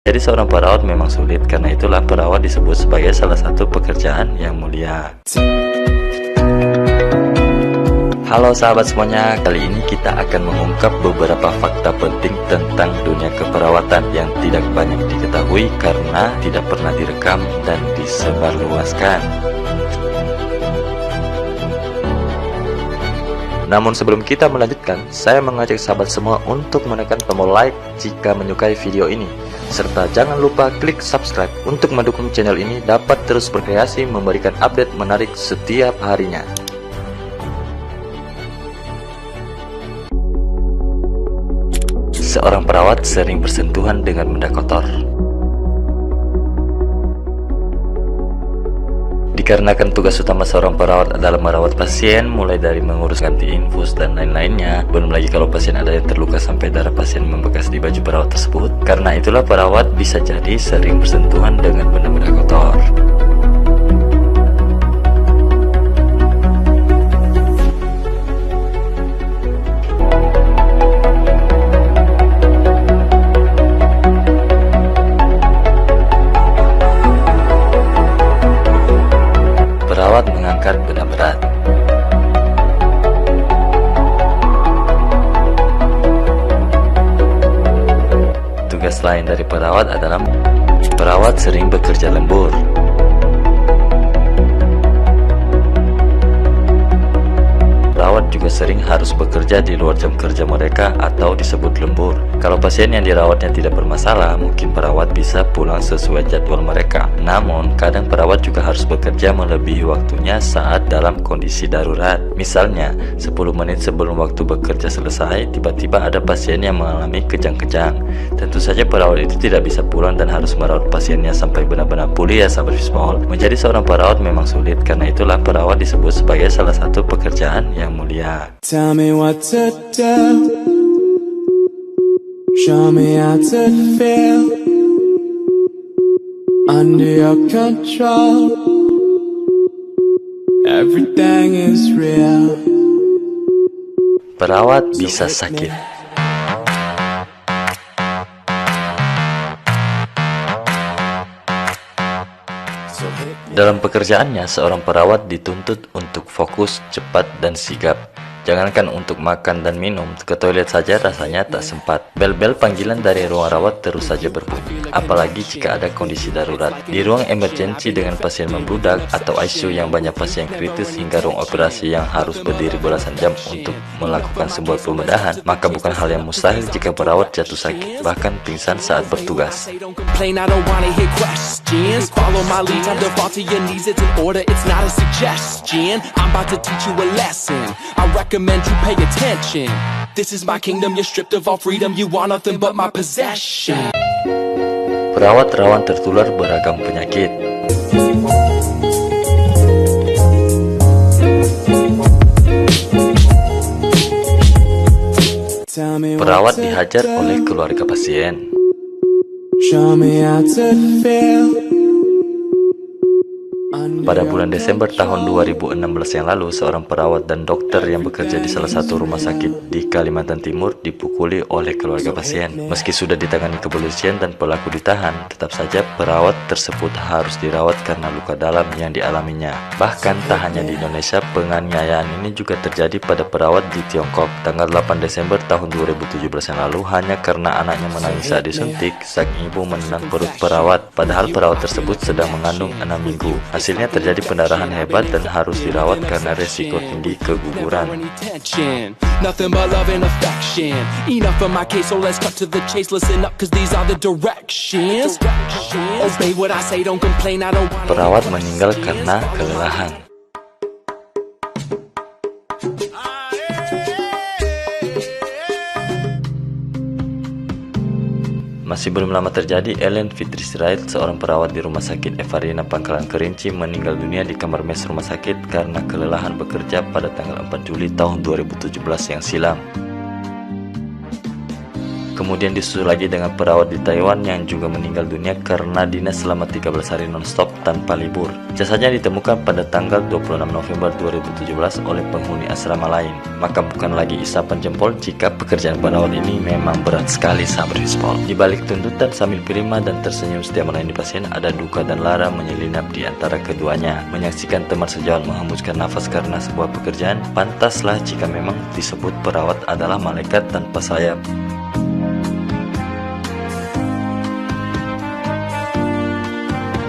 Jadi seorang perawat memang sulit, karena itulah perawat disebut sebagai salah satu pekerjaan yang mulia. Halo sahabat semuanya, kali ini kita akan mengungkap beberapa fakta penting tentang dunia keperawatan yang tidak banyak diketahui karena tidak pernah direkam dan disebarluaskan. Namun sebelum kita melanjutkan, saya mengajak sahabat semua untuk menekan tombol like jika menyukai video ini. Serta jangan lupa klik subscribe untuk mendukung channel ini dapat terus berkreasi memberikan update menarik setiap harinya. Seorang perawat sering bersentuhan dengan benda kotor. Dikarenakan tugas utama seorang perawat adalah merawat pasien, mulai dari mengurus ganti infus dan lain-lainnya, belum lagi kalau pasien ada yang terluka sampai darah pasien membekas di baju perawat tersebut. Karena itulah perawat bisa jadi sering bersentuhan dengan benda-benda kotor. Perawat mengangkat benda berat. Tugas lain dari perawat adalah perawat sering bekerja lembur. Perawat juga sering harus bekerja di luar jam kerja mereka atau disebut lembur. Kalau pasien yang dirawatnya tidak bermasalah, mungkin perawat bisa pulang sesuai jadwal mereka. Namun, kadang perawat juga harus bekerja melebihi waktunya saat dalam kondisi darurat. Misalnya, 10 menit sebelum waktu bekerja selesai, tiba-tiba ada pasien yang mengalami kejang-kejang. Tentu saja perawat itu tidak bisa pulang dan harus merawat pasiennya sampai benar-benar pulih ya sahabat Vismol. Menjadi seorang perawat memang sulit, karena itulah perawat disebut sebagai salah satu pekerjaan yang mulia. Tell me what to do. Show me how to feel. Under your control. Everything is real. Perawat bisa sakit. Dalam pekerjaannya, seorang perawat dituntut untuk fokus, cepat, dan sigap. Jangankan untuk makan dan minum, ke toilet saja rasanya tak sempat. Bel-bel panggilan dari ruang rawat terus saja berbunyi, apalagi jika ada kondisi darurat. Di ruang emergensi dengan pasien membludak atau ICU yang banyak pasien kritis hingga ruang operasi yang harus berdiri belasan jam untuk melakukan sebuah pembedahan, maka bukan hal yang mustahil jika perawat jatuh sakit, bahkan pingsan saat bertugas. Follow my lead, time to fall to your knees. It's an order, it's not a suggestion. I'm about to teach you a lesson. I recommend you pay attention. This is my kingdom, you're stripped of all freedom. You want nothing but my possession. Perawat rawan tertular beragam penyakit. Perawat dihajar oleh keluarga pasien. Show me how to feel. Pada bulan Desember tahun 2016 yang lalu, seorang perawat dan dokter yang bekerja di salah satu rumah sakit di Kalimantan Timur dipukuli oleh keluarga pasien. Meski sudah ditangani kepolisian dan pelaku ditahan, tetap saja perawat tersebut harus dirawat karena luka dalam yang dialaminya. Bahkan tak hanya di Indonesia, penganiayaan ini juga terjadi pada perawat di Tiongkok. Tanggal 8 Desember tahun 2017 yang lalu, hanya karena anaknya menangis saat disuntik, sang ibu menendang perut perawat, padahal perawat tersebut sedang mengandung 6 minggu. Hasilnya terjadi pendarahan hebat dan harus dirawat karena resiko tinggi keguguran. Nothing but love and affection. Enough of my case, so let's cut to the chase. Listen up, cause these are the directions. Obey what I say, don't complain, I don't want. Perawat meninggal karena kelelahan. Masih belum lama terjadi, Ellen Fitri Sirait, seorang perawat di Rumah Sakit Evarina Pangkalan Kerinci, meninggal dunia di kamar mes rumah sakit karena kelelahan bekerja pada tanggal 4 Juli tahun 2017 yang silam. Kemudian disusul lagi dengan perawat di Taiwan yang juga meninggal dunia karena dinas selama 13 hari nonstop tanpa libur. Jasadnya ditemukan pada tanggal 26 November 2017 oleh penghuni asrama lain. Maka bukan lagi isapan jempol jika pekerjaan perawat ini memang berat sekali, sahabat Wispol. Di balik tuntutan sambil prima dan tersenyum setiap melayani pasien, ada duka dan lara menyelinap di antara keduanya. Menyaksikan teman sejawat menghembuskan nafas karena sebuah pekerjaan, pantaslah jika memang disebut perawat adalah malaikat tanpa sayap.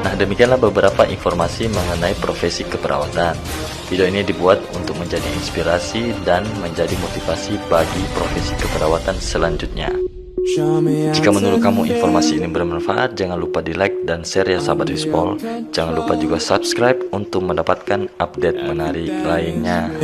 Nah, demikianlah beberapa informasi mengenai profesi keperawatan. Video ini dibuat untuk menjadi inspirasi dan menjadi motivasi bagi profesi keperawatan selanjutnya. Jika menurut kamu informasi ini bermanfaat, jangan lupa di like dan share ya sahabat Wispol. Jangan lupa juga subscribe untuk mendapatkan update menarik lainnya.